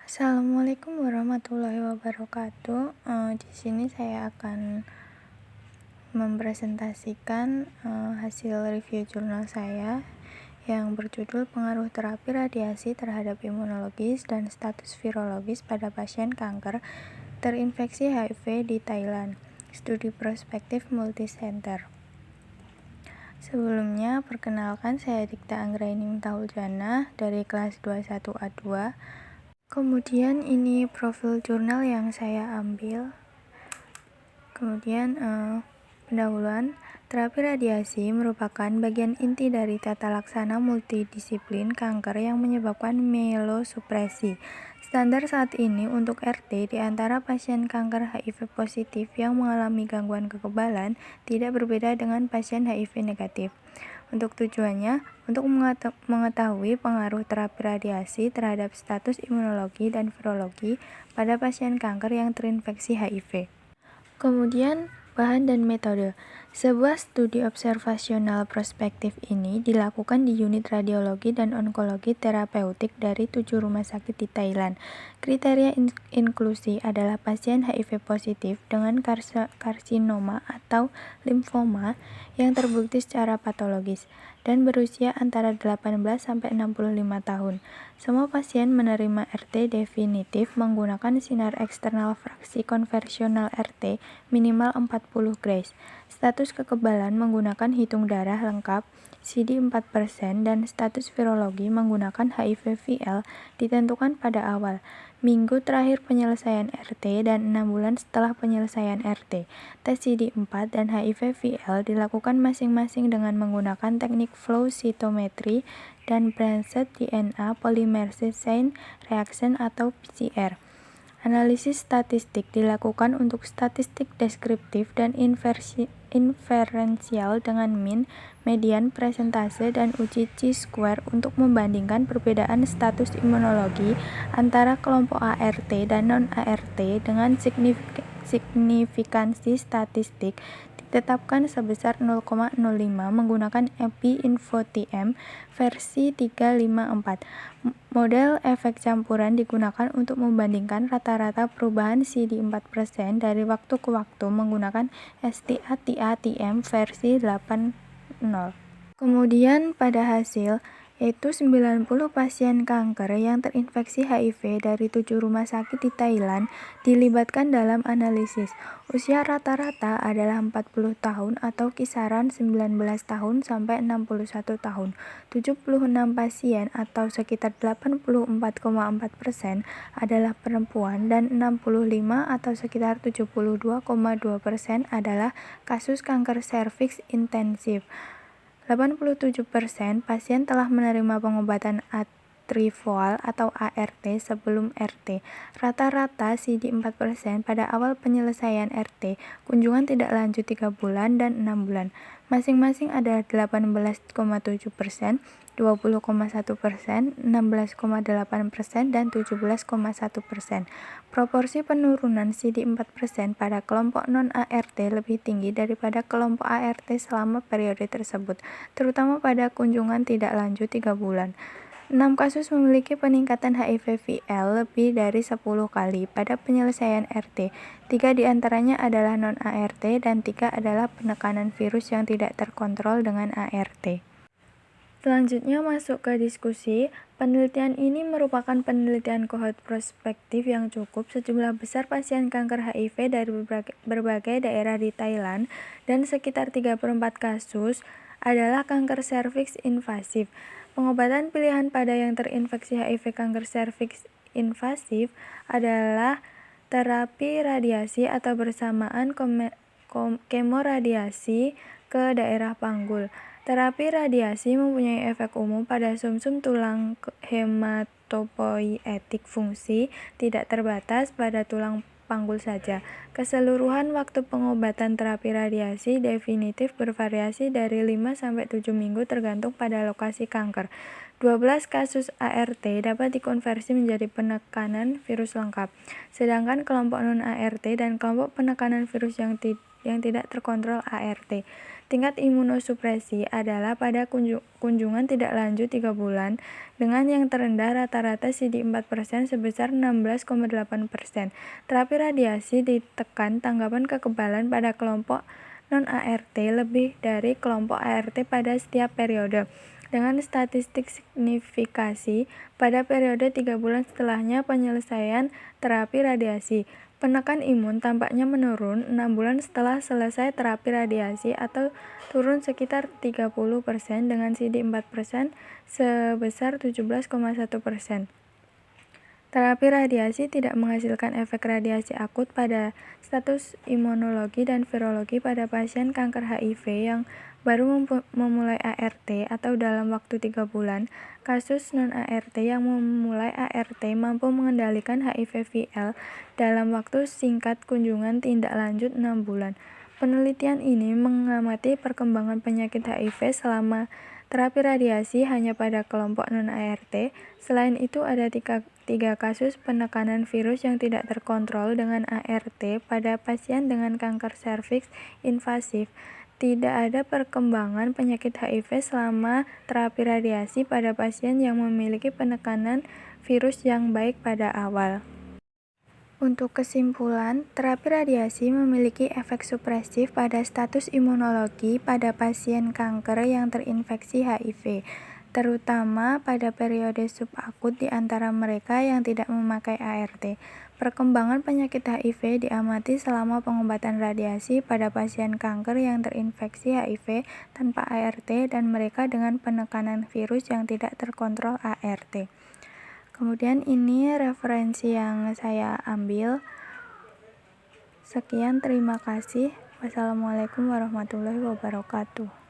Assalamualaikum warahmatullahi wabarakatuh. Di sini saya akan mempresentasikan hasil review jurnal saya yang berjudul Pengaruh Terapi Radiasi Terhadap Imunologis dan Status Virologis pada Pasien Kanker Terinfeksi HIV di Thailand. Studi prospektif multicenter. Sebelumnya, perkenalkan saya Dikta Anggraini Mintauljana dari kelas 21A2. Kemudian ini profil jurnal yang saya ambil. Kemudian pendahuluan. Terapi radiasi merupakan bagian inti dari tata laksana multidisiplin kanker yang menyebabkan mielosupresi. Standar saat ini untuk RT di antara pasien kanker HIV positif yang mengalami gangguan kekebalan tidak berbeda dengan pasien HIV negatif. Untuk tujuannya, untuk mengetahui pengaruh terapi radiasi terhadap status imunologi dan virologi pada pasien kanker yang terinfeksi HIV. Kemudian, bahan dan metode. Sebuah studi observasional prospektif ini dilakukan di unit radiologi dan onkologi terapeutik dari 7 rumah sakit di Thailand. Kriteria inklusi adalah pasien HIV positif dengan karsinoma atau limfoma yang terbukti secara patologis dan berusia antara 18 sampai 65 tahun. Semua pasien menerima RT definitif menggunakan sinar eksternal fraksi konversional RT minimal 40 Gray. Status kekebalan menggunakan hitung darah lengkap CD 4% dan status virologi menggunakan HIV-VL ditentukan pada awal minggu terakhir penyelesaian RT dan 6 bulan setelah penyelesaian RT. Tes CD4 dan HIV-VL dilakukan masing-masing dengan menggunakan teknik flow cytometry dan branched DNA polymerase chain reaction atau PCR. Analisis statistik dilakukan untuk statistik deskriptif dan inferensial dengan mean, median, presentase, dan uji chi-square untuk membandingkan perbedaan status imunologi antara kelompok ART dan non-ART dengan signifikansi statistik ditetapkan sebesar 0,05 menggunakan EPI-INFO-TM versi 354. Model efek campuran digunakan untuk membandingkan rata-rata perubahan CD4% dari waktu ke waktu menggunakan STA-TM versi 8.0. Kemudian pada hasil, yaitu 90 pasien kanker yang terinfeksi HIV dari 7 rumah sakit di Thailand dilibatkan dalam analisis. Usia rata-rata adalah 40 tahun atau kisaran 19 tahun sampai 61 tahun. 76 pasien atau sekitar 84,4% adalah perempuan dan 65 atau sekitar 72,2% adalah kasus kanker serviks intensif. 87% pasien telah menerima pengobatan atrifoal atau ART sebelum RT. Rata-rata CD4% pada awal penyelesaian RT, kunjungan tidak lanjut 3 bulan dan 6 bulan. Masing-masing ada 18,7%, 20,1%, 16,8%, dan 17,1%. Proporsi penurunan CD4% pada kelompok non-ART lebih tinggi daripada kelompok ART selama periode tersebut, terutama pada kunjungan tidak lanjut 3 bulan. 6 kasus memiliki peningkatan HIV-VL lebih dari 10 kali pada penyelesaian RT. 3 diantaranya adalah non-ART dan 3 adalah penekanan virus yang tidak terkontrol dengan ART. Selanjutnya masuk ke diskusi. Penelitian ini merupakan penelitian kohort prospektif yang cukup sejumlah besar pasien kanker HIV dari berbagai daerah di Thailand dan sekitar 34 kasus adalah kanker serviks invasif. Pengobatan pilihan pada yang terinfeksi HIV kanker serviks invasif adalah terapi radiasi atau bersamaan kemoradiasi ke daerah panggul. Terapi radiasi mempunyai efek umum pada sumsum tulang hematopoietik fungsi tidak terbatas pada tulang panggul saja. Keseluruhan waktu pengobatan terapi radiasi definitif bervariasi dari 5-7 minggu tergantung pada lokasi kanker. 12 kasus ART dapat dikonversi menjadi penekanan virus lengkap, sedangkan kelompok non-ART dan kelompok penekanan virus yang yang tidak terkontrol ART. Tingkat imunosupresi adalah pada kunjungan tidak lanjut 3 bulan dengan yang terendah rata-rata CD4% sebesar 16,8%. Terapi radiasi ditekan tanggapan kekebalan pada kelompok non-ART lebih dari kelompok ART pada setiap periode. Dengan statistik signifikasi pada periode 3 bulan setelahnya penyelesaian terapi radiasi. Penekan imun tampaknya menurun 6 bulan setelah selesai terapi radiasi atau turun sekitar 30% dengan CD4% sebesar 17,1%. Terapi radiasi tidak menghasilkan efek radiasi akut pada status imunologi dan virologi pada pasien kanker HIV yang baru memulai ART atau dalam waktu 3 bulan. Kasus non-ART yang memulai ART mampu mengendalikan HIV-VL dalam waktu singkat kunjungan tindak lanjut 6 bulan. Penelitian ini mengamati perkembangan penyakit HIV selama terapi radiasi hanya pada kelompok non-ART. Selain itu, ada tiga kasus penekanan virus yang tidak terkontrol dengan ART pada pasien dengan kanker serviks invasif. Tidak ada perkembangan penyakit HIV selama terapi radiasi pada pasien yang memiliki penekanan virus yang baik pada awal. Untuk kesimpulan, terapi radiasi memiliki efek supresif pada status imunologi pada pasien kanker yang terinfeksi HIV, terutama pada periode subakut di antara mereka yang tidak memakai ART. Perkembangan penyakit HIV diamati selama pengobatan radiasi pada pasien kanker yang terinfeksi HIV tanpa ART dan mereka dengan penekanan virus yang tidak terkontrol ART. Kemudian ini referensi yang saya ambil. Sekian, terima kasih. Wassalamualaikum warahmatullahi wabarakatuh.